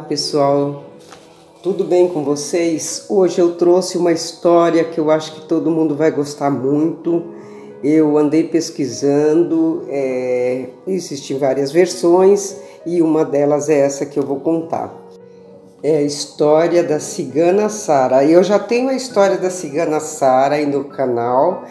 pessoal, tudo bem com vocês? Hoje eu trouxe uma história que eu acho que todo mundo vai gostar muito. Eu andei pesquisando, existem várias versões e uma delas é essa que eu vou contar. É a história da Cigana Sara. Eu já tenho a história da Cigana Sara aí no canal.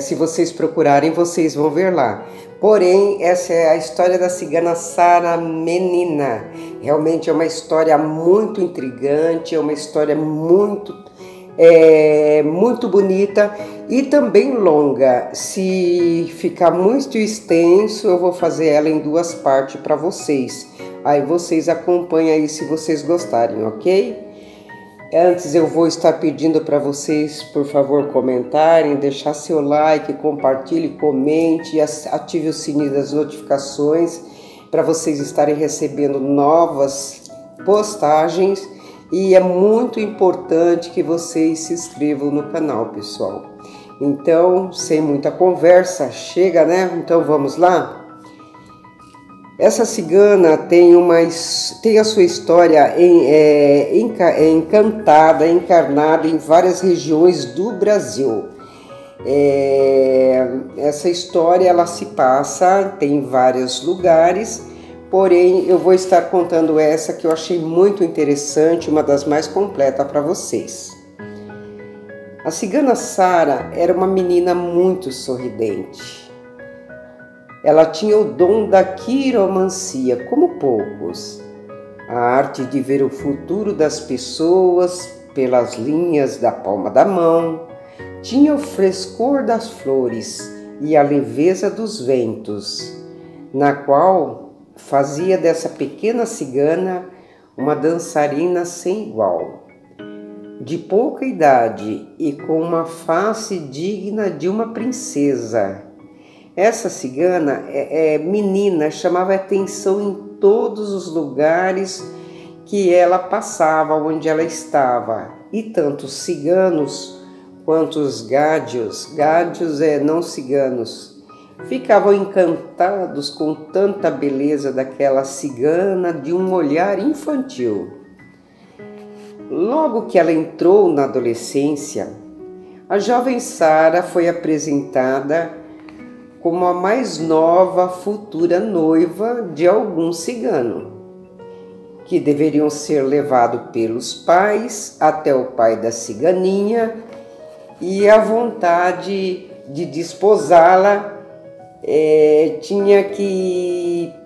Se vocês procurarem, vocês vão ver lá. Porém, essa é a história da Cigana Sara menina. Realmente é uma história muito intrigante, é uma história muito bonita e também longa. Se ficar muito extenso, eu vou fazer ela em duas partes para vocês. Aí vocês acompanham aí se vocês gostarem, ok? Antes eu vou estar pedindo para vocês, por favor, comentarem, deixar seu like, compartilhe, comente, ative o sininho das notificações para vocês estarem recebendo novas postagens. E é muito importante que vocês se inscrevam no canal, pessoal. Então, sem muita conversa, chega, né? Então vamos lá? Essa cigana tem a sua história encantada, encarnada em várias regiões do Brasil. Essa história ela se passa, tem vários lugares, porém eu vou estar contando essa que eu achei muito interessante, uma das mais completas para vocês. A Cigana Sara era uma menina muito sorridente. Ela tinha o dom da quiromancia, como poucos. A arte de ver o futuro das pessoas pelas linhas da palma da mão. Tinha o frescor das flores e a leveza dos ventos, na qual fazia dessa pequena cigana uma dançarina sem igual. De pouca idade e com uma face digna de uma princesa, essa cigana menina chamava atenção em todos os lugares que ela passava, onde ela estava. E tanto os ciganos quanto os gádios não ciganos, ficavam encantados com tanta beleza daquela cigana de um olhar infantil. Logo que ela entrou na adolescência, a jovem Sara foi apresentada como a mais nova futura noiva de algum cigano, que deveriam ser levados pelos pais até o pai da ciganinha, e a vontade de desposá-la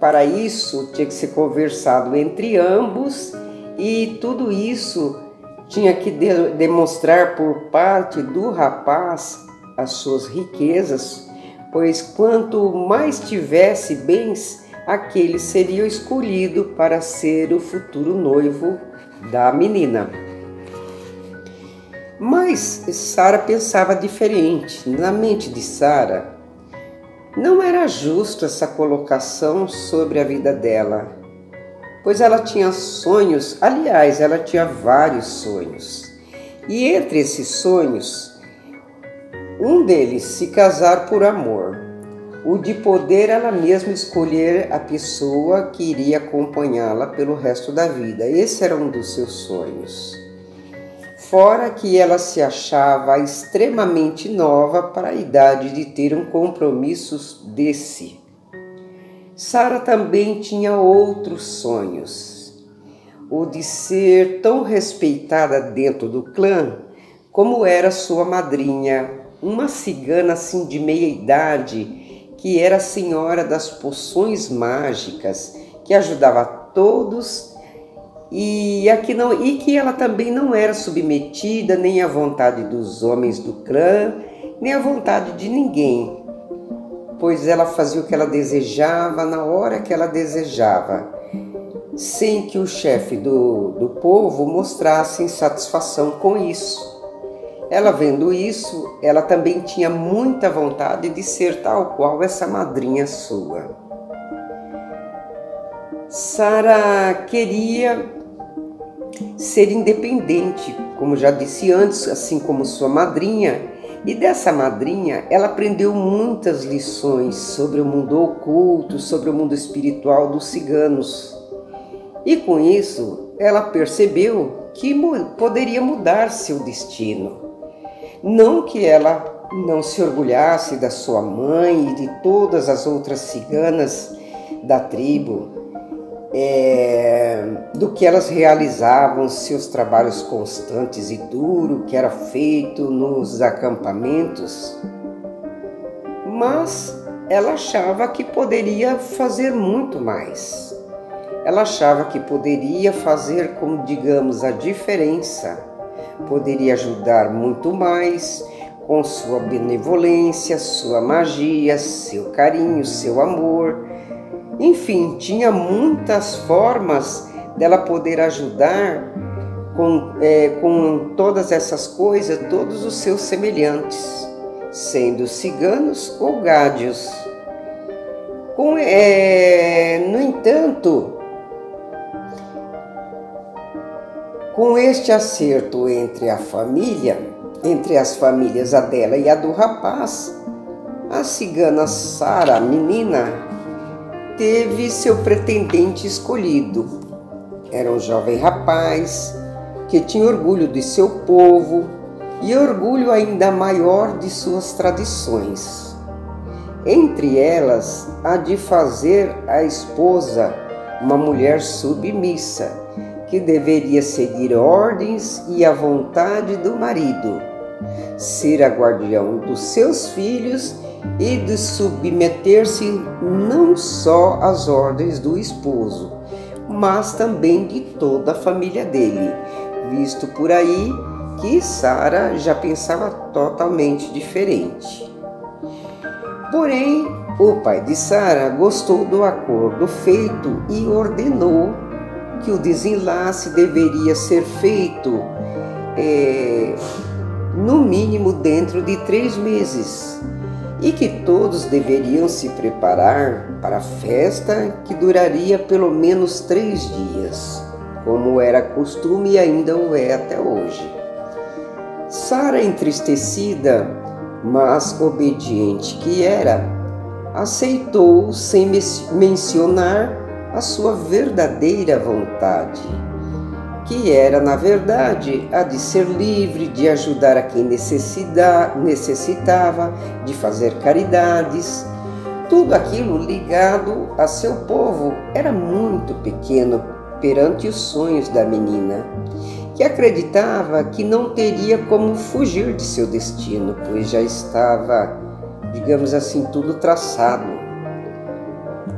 para isso tinha que ser conversado entre ambos, e tudo isso tinha que demonstrar por parte do rapaz as suas riquezas, pois quanto mais tivesse bens, aquele seria o escolhido para ser o futuro noivo da menina. Mas Sara pensava diferente. Na mente de Sara, não era justo essa colocação sobre a vida dela, pois ela tinha sonhos, aliás, ela tinha vários sonhos. E entre esses sonhos, um deles, se casar por amor, o de poder ela mesma escolher a pessoa que iria acompanhá-la pelo resto da vida. Esse era um dos seus sonhos. Fora que ela se achava extremamente nova para a idade de ter um compromisso desse. Sara também tinha outros sonhos. O de ser tão respeitada dentro do clã como era sua madrinha, uma cigana assim de meia idade, que era a senhora das poções mágicas, que ajudava a todos e que ela também não era submetida nem à vontade dos homens do clã, nem à vontade de ninguém, pois ela fazia o que ela desejava na hora que ela desejava, sem que o chefe do povo mostrasse insatisfação com isso. Ela vendo isso, ela também tinha muita vontade de ser tal qual essa madrinha sua. Sara queria ser independente, como já disse antes, assim como sua madrinha, e dessa madrinha ela aprendeu muitas lições sobre o mundo oculto, sobre o mundo espiritual dos ciganos. E com isso, ela percebeu que poderia mudar seu destino. Não que ela não se orgulhasse da sua mãe e de todas as outras ciganas da tribo, do que elas realizavam, seus trabalhos constantes e duros que era feito nos acampamentos, mas ela achava que poderia fazer muito mais. Ela achava que poderia fazer, como digamos, a diferença, poderia ajudar muito mais com sua benevolência, sua magia, seu carinho, seu amor. Enfim, tinha muitas formas dela poder ajudar com todas essas coisas, todos os seus semelhantes, sendo ciganos ou gádios. No entanto, com este acerto entre as famílias, a dela e a do rapaz, a cigana Sara, a menina, teve seu pretendente escolhido. Era um jovem rapaz que tinha orgulho de seu povo e orgulho ainda maior de suas tradições. Entre elas, a de fazer a esposa uma mulher submissa, que deveria seguir ordens e a vontade do marido, ser a guardião dos seus filhos e de submeter-se não só às ordens do esposo, mas também de toda a família dele, visto por aí que Sara já pensava totalmente diferente. Porém, o pai de Sara gostou do acordo feito e ordenou que o desenlace deveria ser feito no mínimo dentro de 3 meses, e que todos deveriam se preparar para a festa, que duraria pelo menos 3 dias, como era costume e ainda o é até hoje. Sara, entristecida, mas obediente que era, aceitou sem mencionar a sua verdadeira vontade, que era, na verdade, a de ser livre, de ajudar a quem necessitava, de fazer caridades. Tudo aquilo ligado a seu povo era muito pequeno perante os sonhos da menina, que acreditava que não teria como fugir de seu destino, pois já estava, digamos assim, tudo traçado.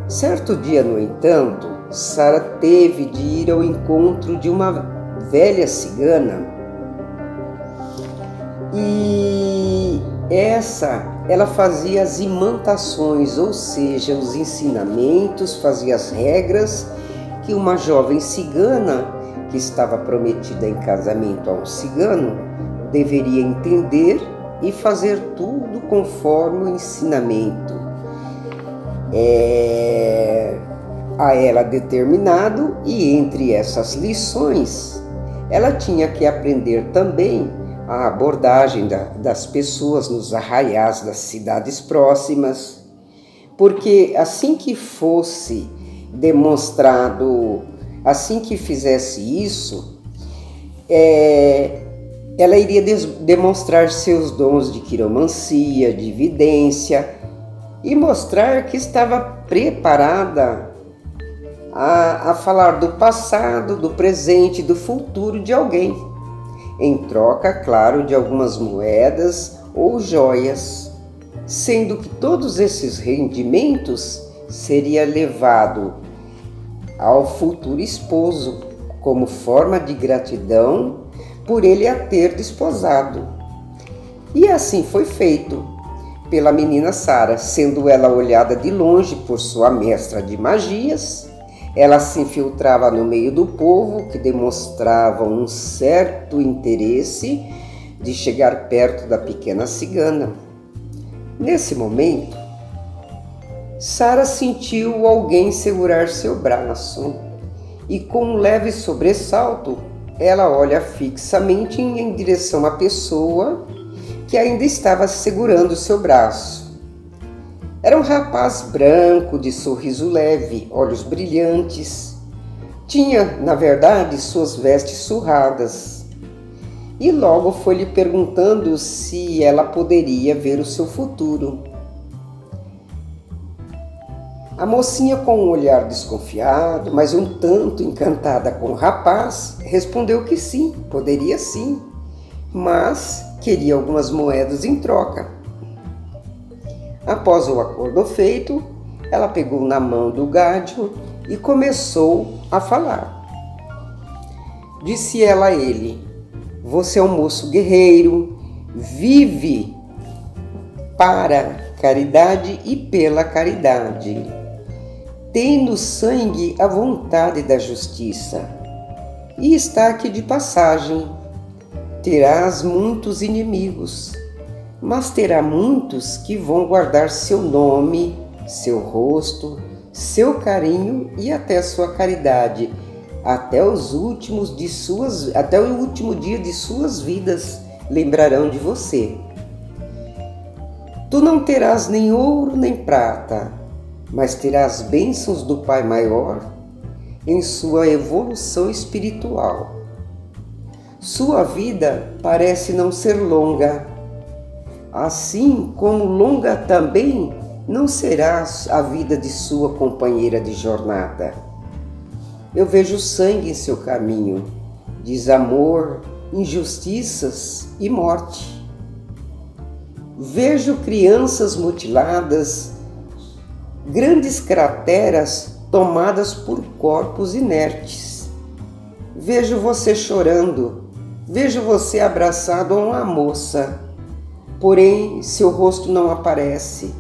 Certo dia, no entanto, Sara teve de ir ao encontro de uma velha cigana, e ela fazia as imantações, ou seja, os ensinamentos, fazia as regras que uma jovem cigana que estava prometida em casamento a um cigano deveria entender e fazer tudo conforme o ensinamento a ela determinado. E entre essas lições ela tinha que aprender também a abordagem das pessoas nos arraiais das cidades próximas, porque assim que fosse demonstrado, assim que fizesse isso, ela iria demonstrar seus dons de quiromancia, de vidência, e mostrar que estava preparada a falar do passado, do presente e do futuro de alguém, em troca, claro, de algumas moedas ou joias, sendo que todos esses rendimentos seria levado ao futuro esposo como forma de gratidão por ele a ter desposado. E assim foi feito pela menina Sara, sendo ela olhada de longe por sua mestra de magias. Ela se infiltrava no meio do povo, que demonstrava um certo interesse de chegar perto da pequena cigana. Nesse momento, Sara sentiu alguém segurar seu braço e, com um leve sobressalto, ela olha fixamente em direção à pessoa que ainda estava segurando seu braço. Era um rapaz branco, de sorriso leve, olhos brilhantes, Tinha, na verdade, suas vestes surradas. E logo foi lhe perguntando se ela poderia ver o seu futuro. A mocinha, com um olhar desconfiado, mas um tanto encantada com o rapaz, respondeu que sim, poderia sim, mas queria algumas moedas em troca. Após o acordo feito, ela pegou na mão do Gádio e começou a falar. Disse ela a ele: "Você é um moço guerreiro, vive para caridade e pela caridade. Tem no sangue a vontade da justiça e está aqui de passagem. Terás muitos inimigos, mas terá muitos que vão guardar seu nome, seu rosto, seu carinho e até sua caridade, até o último dia de suas vidas lembrarão de você. Tu não terás nem ouro nem prata, mas terás bênçãos do Pai Maior em sua evolução espiritual. Sua vida parece não ser longa, assim como longa também não será a vida de sua companheira de jornada. Eu vejo sangue em seu caminho, desamor, injustiças e morte. Vejo crianças mutiladas, grandes crateras tomadas por corpos inertes. Vejo você chorando, vejo você abraçado a uma moça, porém seu rosto não aparece.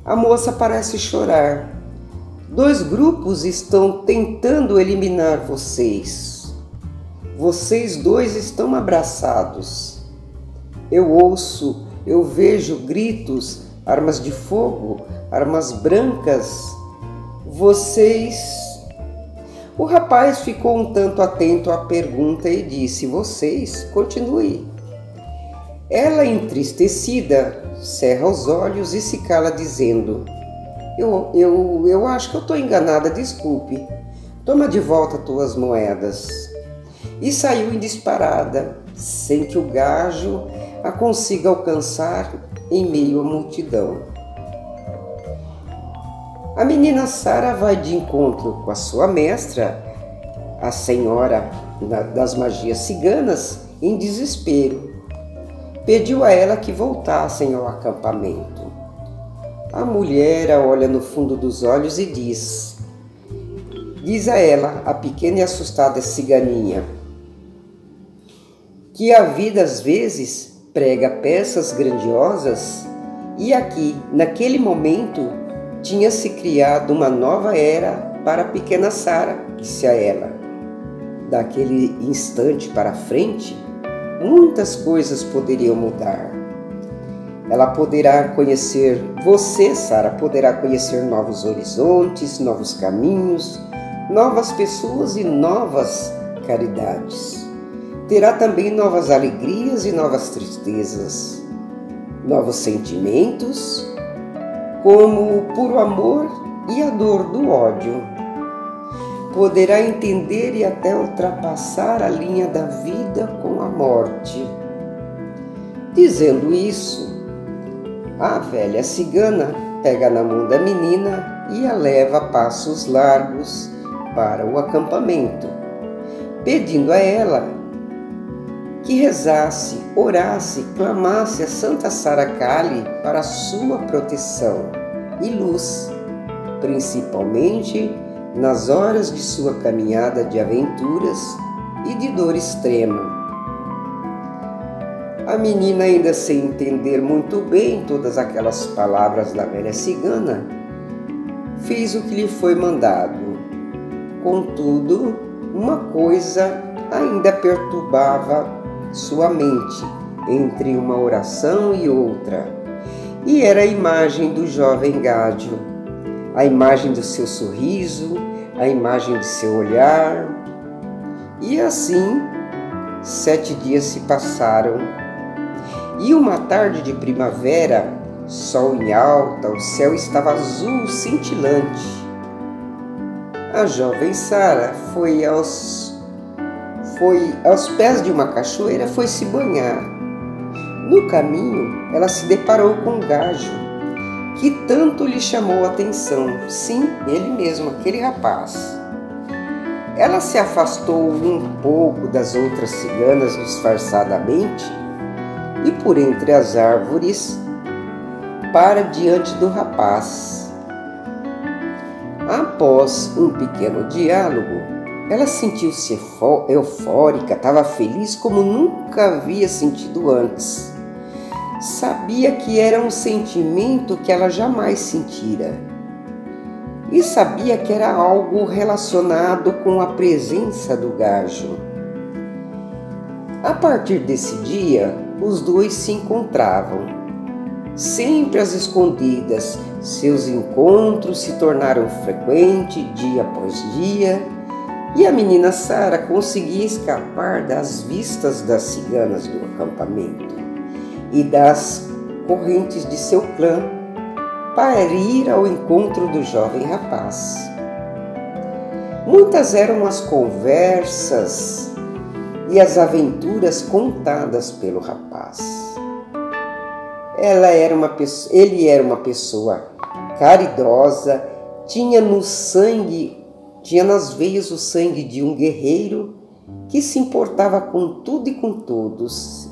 A moça parece chorar. 2 grupos estão tentando eliminar vocês. Vocês 2 estão abraçados. Eu ouço, eu vejo gritos, armas de fogo, armas brancas. Vocês... O rapaz ficou um tanto atento à pergunta e disse: "Vocês, continue." Ela, entristecida, cerra os olhos e se cala dizendo: Eu acho que eu estou enganada, desculpe. Toma de volta tuas moedas." E saiu em disparada, sem que o Gádio a consiga alcançar em meio à multidão. A menina Sara vai de encontro com a sua mestra, a senhora das magias ciganas, em desespero. Pediu a ela que voltassem ao acampamento. A mulher a olha no fundo dos olhos e diz a ela, a pequena e assustada ciganinha, que a vida às vezes prega peças grandiosas e aqui, naquele momento, tinha se criado uma nova era para a pequena Sara, disse a ela. Daquele instante para frente, muitas coisas poderiam mudar. Ela poderá conhecer, você, Sara, poderá conhecer novos horizontes, novos caminhos, novas pessoas e novas caridades. Terá também novas alegrias e novas tristezas, novos sentimentos, como o puro amor e a dor do ódio. Poderá entender e até ultrapassar a linha da vida com a morte. Dizendo isso, a velha cigana pega na mão da menina e a leva a passos largos para o acampamento, pedindo a ela que rezasse, orasse, clamasse a Santa Sara Kali para sua proteção e luz, principalmente nas horas de sua caminhada de aventuras e de dor extrema. A menina, ainda sem entender muito bem todas aquelas palavras da velha cigana, fez o que lhe foi mandado. Contudo, uma coisa ainda perturbava sua mente entre uma oração e outra, e era a imagem do jovem Gádio, a imagem do seu sorriso, a imagem de seu olhar. E assim, 7 dias se passaram, e uma tarde de primavera, sol em alta, o céu estava azul cintilante. A jovem Sara foi aos pés de uma cachoeira, foi se banhar. No caminho, ela se deparou com um gajo que tanto lhe chamou a atenção. Sim, ele mesmo, aquele rapaz. Ela se afastou um pouco das outras ciganas disfarçadamente e por entre as árvores para diante do rapaz. Após um pequeno diálogo, ela sentiu-se eufórica, estava feliz como nunca havia sentido antes. Sabia que era um sentimento que ela jamais sentira. E sabia que era algo relacionado com a presença do gajo. A partir desse dia, os dois se encontravam, sempre às escondidas. Seus encontros se tornaram frequentes dia após dia, e a menina Sara conseguia escapar das vistas das ciganas do acampamento e das correntes de seu clã para ir ao encontro do jovem rapaz. Muitas eram as conversas e as aventuras contadas pelo rapaz. Ele era uma pessoa caridosa, tinha nas veias o sangue de um guerreiro que se importava com tudo e com todos.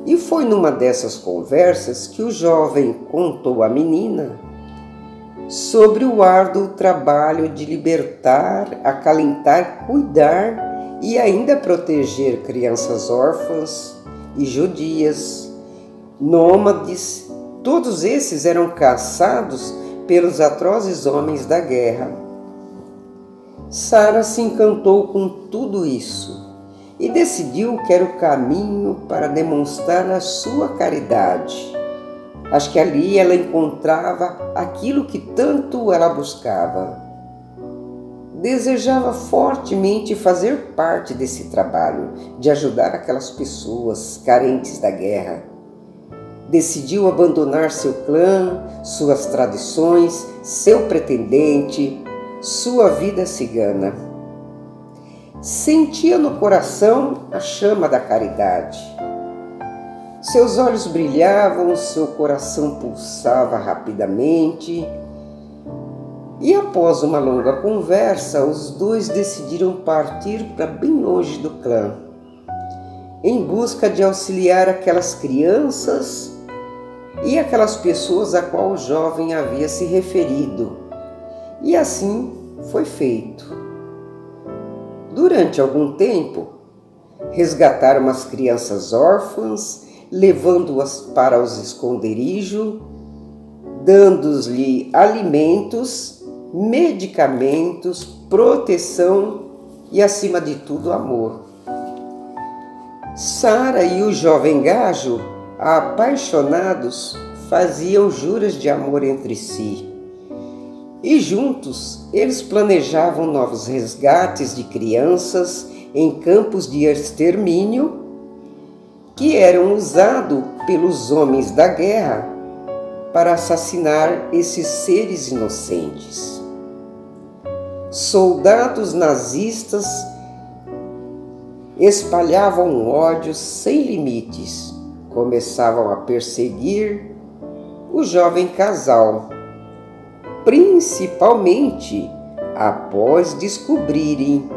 E foi numa dessas conversas que o jovem contou à menina sobre o árduo trabalho de libertar, acalentar, cuidar e ainda proteger crianças órfãs e judias, nômades. Todos esses eram caçados pelos atrozes homens da guerra. Sara se encantou com tudo isso e decidiu que era o caminho para demonstrar a sua caridade. Acho que ali ela encontrava aquilo que tanto ela buscava. Desejava fortemente fazer parte desse trabalho, de ajudar aquelas pessoas carentes da guerra. Decidiu abandonar seu clã, suas tradições, seu pretendente, sua vida cigana. Sentia no coração a chama da caridade. Seus olhos brilhavam, seu coração pulsava rapidamente. E após uma longa conversa, os dois decidiram partir para bem longe do clã, em busca de auxiliar aquelas crianças e aquelas pessoas a qual o jovem havia se referido. E assim foi feito. Durante algum tempo, resgataram as crianças órfãs, levando-as para os esconderijos, dando-lhes alimentos, medicamentos, proteção e, acima de tudo, amor. Sara e o jovem gajo, apaixonados, faziam juras de amor entre si. E juntos eles planejavam novos resgates de crianças em campos de extermínio que eram usados pelos homens da guerra para assassinar esses seres inocentes. Soldados nazistas espalhavam ódio sem limites, começavam a perseguir o jovem casal, principalmente após descobrirem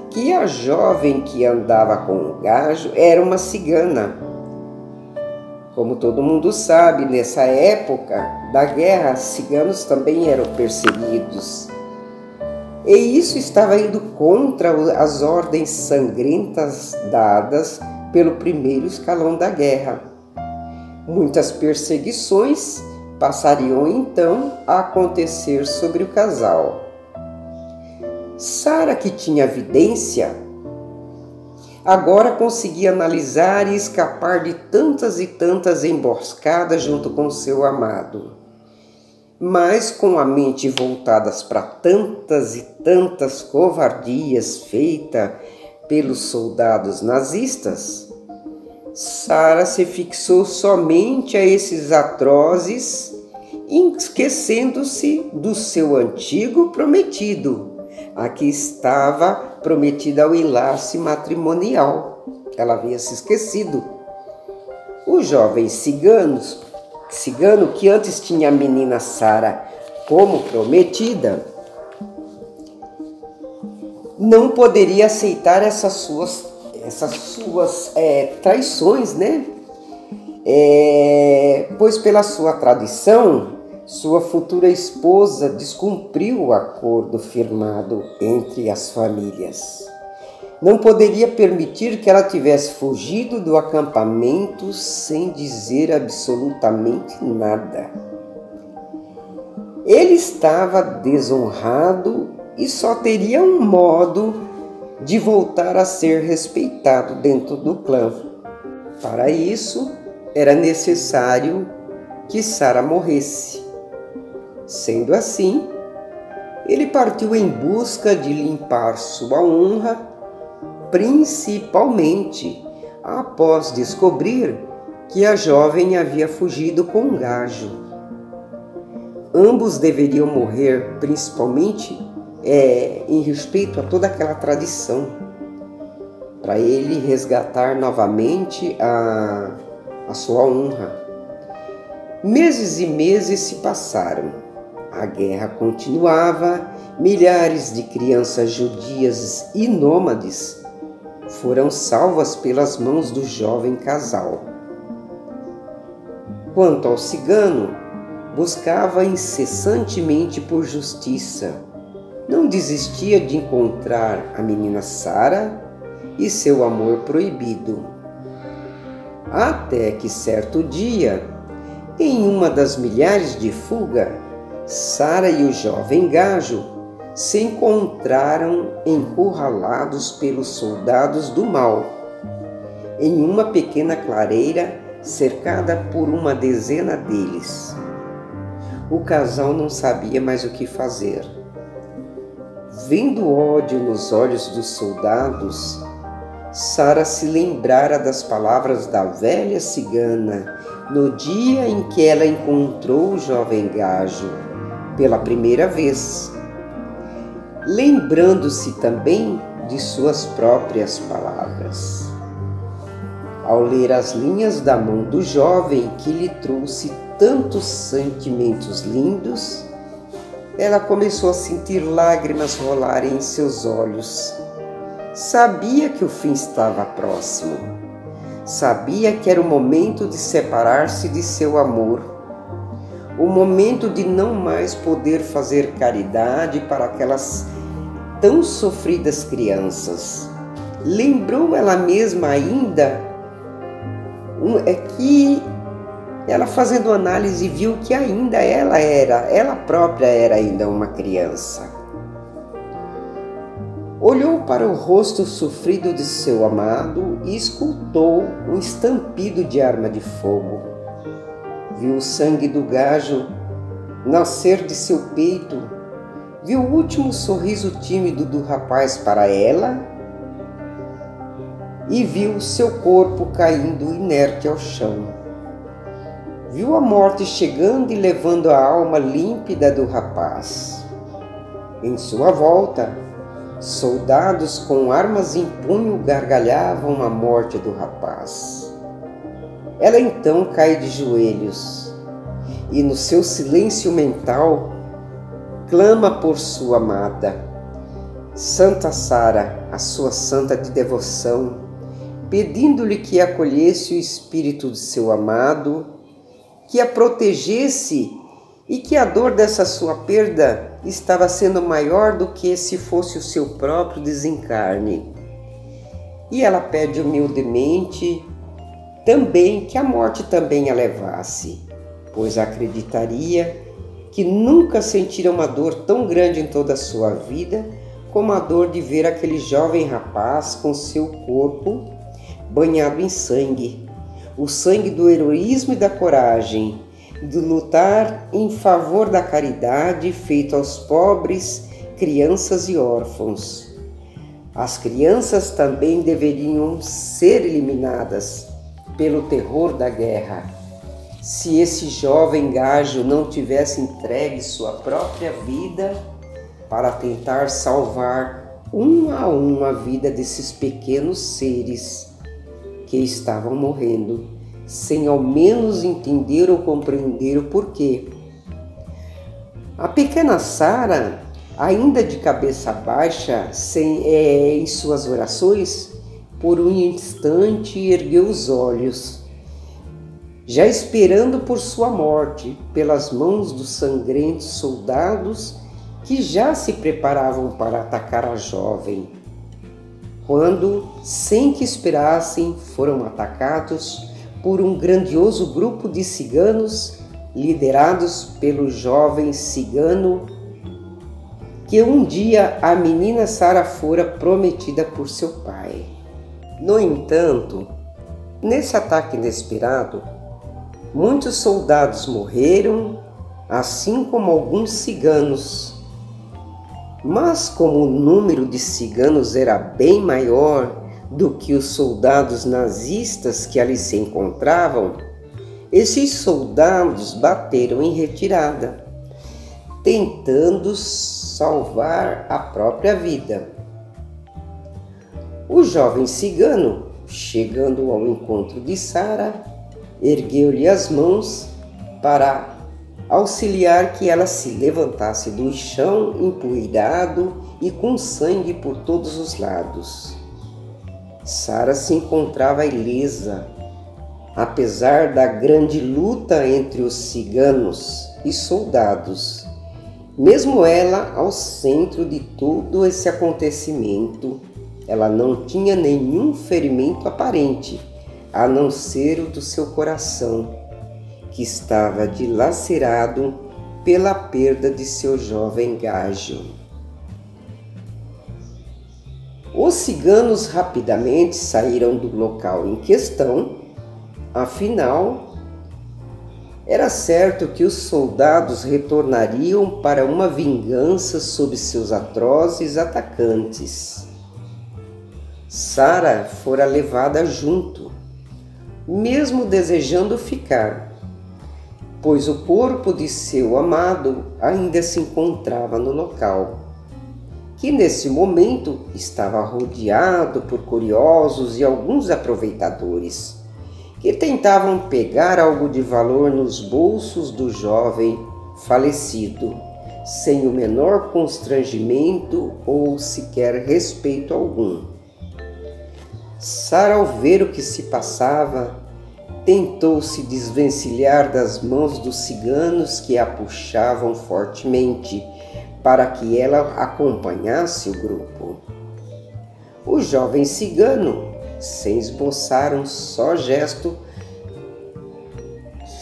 que a jovem que andava com o gajo era uma cigana. Como todo mundo sabe, nessa época da guerra, ciganos também eram perseguidos. E isso estava indo contra as ordens sangrentas dadas pelo primeiro escalão da guerra. Muitas perseguições passariam então a acontecer sobre o casal. Sara, que tinha vidência, agora conseguia analisar e escapar de tantas e tantas emboscadas junto com seu amado. Mas com a mente voltada para tantas e tantas covardias feitas pelos soldados nazistas, Sara se fixou somente a esses atrozes, esquecendo-se do seu antigo prometido, a que estava prometida ao enlace matrimonial. Ela havia se esquecido. O jovem cigano, que antes tinha a menina Sara como prometida, não poderia aceitar essas suas traições, né? Pois pela sua tradição, sua futura esposa descumpriu o acordo firmado entre as famílias. Não poderia permitir que ela tivesse fugido do acampamento sem dizer absolutamente nada. Ele estava desonrado e só teria um modo de voltar a ser respeitado dentro do clã. Para isso, era necessário que Sara morresse. Sendo assim, ele partiu em busca de limpar sua honra, principalmente após descobrir que a jovem havia fugido com um gajo. Ambos deveriam morrer, principalmente em respeito a toda aquela tradição, para ele resgatar novamente a sua honra. Meses e meses se passaram. A guerra continuava, milhares de crianças judias e nômades foram salvas pelas mãos do jovem casal. Quanto ao cigano, buscava incessantemente por justiça. Não desistia de encontrar a menina Sara e seu amor proibido. Até que certo dia, em uma das milhares de fuga, Sara e o jovem gajo se encontraram encurralados pelos soldados do mal, em uma pequena clareira cercada por uma dezena deles. O casal não sabia mais o que fazer. Vendo ódio nos olhos dos soldados, Sara se lembrara das palavras da velha cigana no dia em que ela encontrou o jovem gajo pela primeira vez, lembrando-se também de suas próprias palavras. Ao ler as linhas da mão do jovem que lhe trouxe tantos sentimentos lindos, ela começou a sentir lágrimas rolarem em seus olhos. Sabia que o fim estava próximo. Sabia que era o momento de separar-se de seu amor. O momento de não mais poder fazer caridade para aquelas tão sofridas crianças. Lembrou ela mesma ainda que ela, fazendo análise, viu que ainda ela própria era ainda uma criança. Olhou para o rosto sofrido de seu amado e escutou um estampido de arma de fogo. Viu o sangue do gajo nascer de seu peito, viu o último sorriso tímido do rapaz para ela e viu seu corpo caindo inerte ao chão. Viu a morte chegando e levando a alma límpida do rapaz. Em sua volta, soldados com armas em punho gargalhavam a morte do rapaz. Ela então cai de joelhos e, no seu silêncio mental, clama por sua amada. Santa Sara, a sua santa de devoção, pedindo-lhe que acolhesse o espírito de seu amado, que a protegesse e que a dor dessa sua perda estava sendo maior do que se fosse o seu próprio desencarne. E ela pede humildemente também que a morte também a levasse, pois acreditaria que nunca sentira uma dor tão grande em toda a sua vida como a dor de ver aquele jovem rapaz com seu corpo banhado em sangue, o sangue do heroísmo e da coragem, de lutar em favor da caridade feita aos pobres, crianças e órfãos. As crianças também deveriam ser eliminadas pelo terror da guerra. Se esse jovem gajo não tivesse entregue sua própria vida, para tentar salvar um a um a vida desses pequenos seres que estavam morrendo, sem ao menos entender ou compreender o porquê. A pequena Sara, ainda de cabeça baixa, em suas orações, por um instante ergueu os olhos, já esperando por sua morte, pelas mãos dos sangrentos soldados que já se preparavam para atacar a jovem, quando, sem que esperassem, foram atacados por um grandioso grupo de ciganos liderados pelo jovem cigano que um dia a menina Sara fora prometida por seu pai. No entanto, nesse ataque inesperado, muitos soldados morreram, assim como alguns ciganos. Mas como o número de ciganos era bem maior do que os soldados nazistas que ali se encontravam, esses soldados bateram em retirada, tentando salvar a própria vida. O jovem cigano, chegando ao encontro de Sara, ergueu-lhe as mãos para auxiliar que ela se levantasse do chão empoeirado e com sangue por todos os lados. Sara se encontrava ilesa, apesar da grande luta entre os ciganos e soldados. Mesmo ela ao centro de todo esse acontecimento, ela não tinha nenhum ferimento aparente, a não ser o do seu coração, que estava dilacerado pela perda de seu jovem gajo. Os ciganos rapidamente saíram do local em questão, afinal, era certo que os soldados retornariam para uma vingança sobre seus atrozes atacantes. Sara fora levada junto, mesmo desejando ficar, pois o corpo de seu amado ainda se encontrava no local, que nesse momento estava rodeado por curiosos e alguns aproveitadores, que tentavam pegar algo de valor nos bolsos do jovem falecido, sem o menor constrangimento ou sequer respeito algum. Sara, ao ver o que se passava, tentou se desvencilhar das mãos dos ciganos que a puxavam fortemente para que ela acompanhasse o grupo. O jovem cigano, sem esboçar um só gesto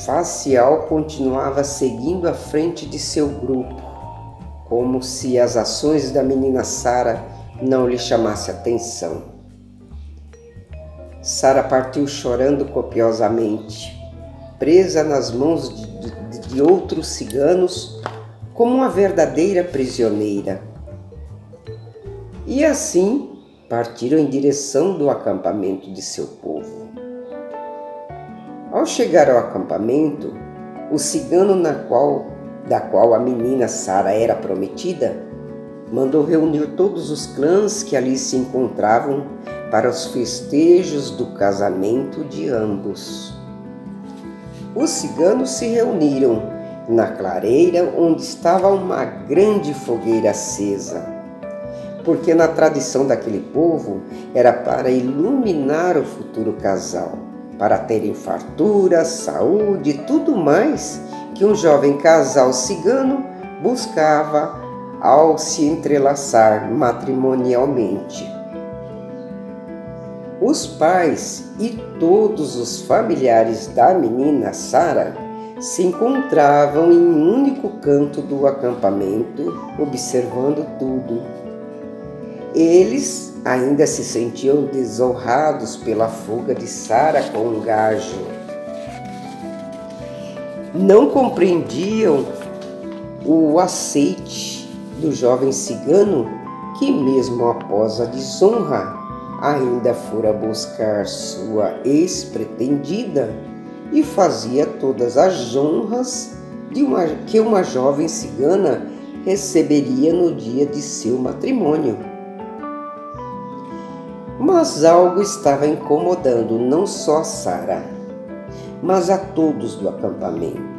facial, continuava seguindo à frente de seu grupo, como se as ações da menina Sara não lhe chamassem atenção. Sara partiu chorando copiosamente, presa nas mãos de outros ciganos como uma verdadeira prisioneira. E assim partiram em direção do acampamento de seu povo. Ao chegar ao acampamento, o cigano da qual a menina Sara era prometida, mandou reunir todos os clãs que ali se encontravam para os festejos do casamento de ambos. Os ciganos se reuniram na clareira onde estava uma grande fogueira acesa, porque na tradição daquele povo era para iluminar o futuro casal, para terem fartura, saúde e tudo mais que um jovem casal cigano buscava ao se entrelaçar matrimonialmente. Os pais e todos os familiares da menina Sara se encontravam em um único canto do acampamento, observando tudo. Eles ainda se sentiam desonrados pela fuga de Sara com um gajo. Não compreendiam o aceite do jovem cigano que, mesmo após a desonra, ainda fora buscar sua ex-pretendida e fazia todas as honras que uma jovem cigana receberia no dia de seu matrimônio. Mas algo estava incomodando não só Sara, mas a todos do acampamento.